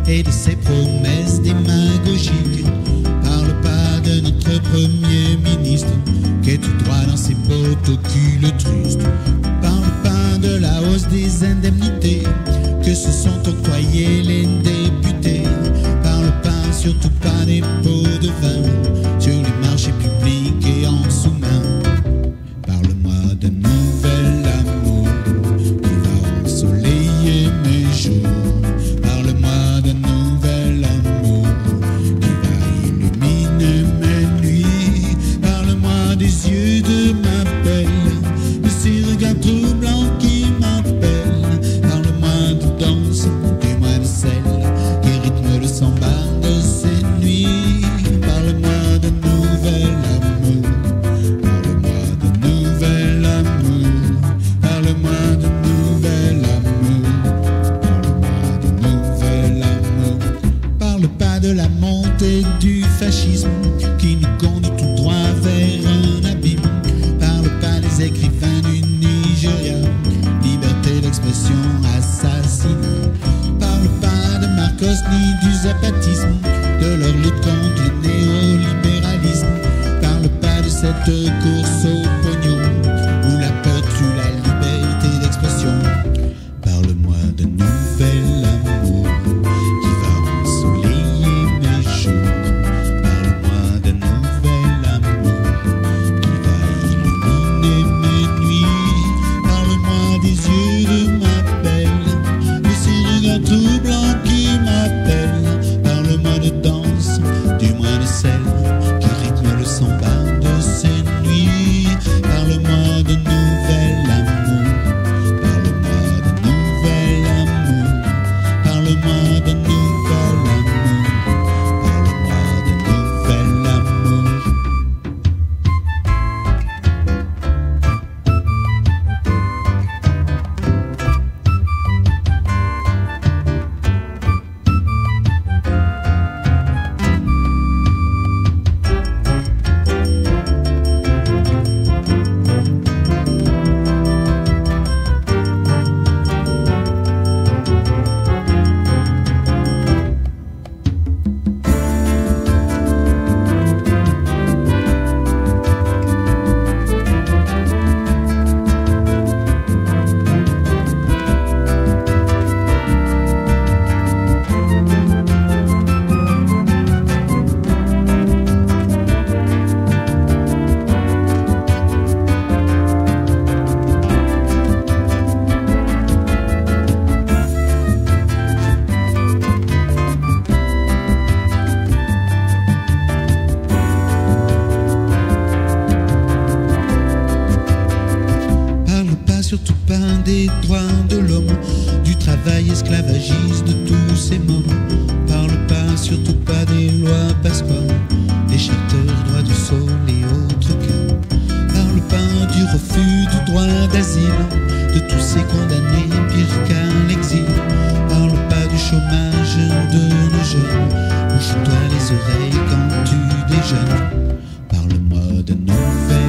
et de ses promesses démagogiques. Parle pas de notre Premier ministre qui est tout droit dans ses bottes au cul le triste. Parle pas de la hausse des indemnités que se sont octroyés les députés. Parle pas, surtout pas des pots de vin sur les marchés publics et en sous-main. Parle-moi d'un nouvel amour qui va ensoleiller mes jours. Parle-moi d'un nouvel amour qui va illuminer mes nuits. Parle-moi des yeux de ma belle, de ces regards troublants qui m'appellent. Parle-moi de danse, dis-moi de celle qui rythme le samba de ces nuits. Parle-moi d'un nouvel amour. Parle-moi d'un nouvel amour. Parle-moi d'un nouvel amour. Parle-moi d'un nouvel amour. Parle pas de la montée du fascisme qui nous conduit tout droit vers un abîme. Parle pas des écrivains du Nigeria, liberté d'expression assassinée. Parle pas de Marcos ni du zapatisme, de leur lutte contre le néolibéralisme. Parle pas de cette course au pognon où la peur tue la liberté d'expression. Parle-moi d'un nouvel amour qui va ensoleiller mes jours. Parle-moi d'un nouvel amour qui va illuminer mes nuits. Parle-moi des yeux de ma belle, de ces regards troublants qui m'appellent. Parle-moi de danse, dis-moi de celle qui rythme le samba de ces nuits. Parle-moi d'un nouvel amour. Parle-moi d'un nouvel amour. Parle-moi d'un nouvel amour. Parle-moi d'un nouvel amour. Surtout pas des droits de l'homme, du travail esclavagiste, de tous ces mots. Parle pas, surtout pas des lois Pasqua, des charters, droits du sol et autres cas. Parle pas du refus du droit d'asile, de tous ces condamnés pire qu'à l'exil. Parle pas du chômage de nos jeunes, bouge-toi les oreilles quand tu déjeunes. Parle-moi de nouvelles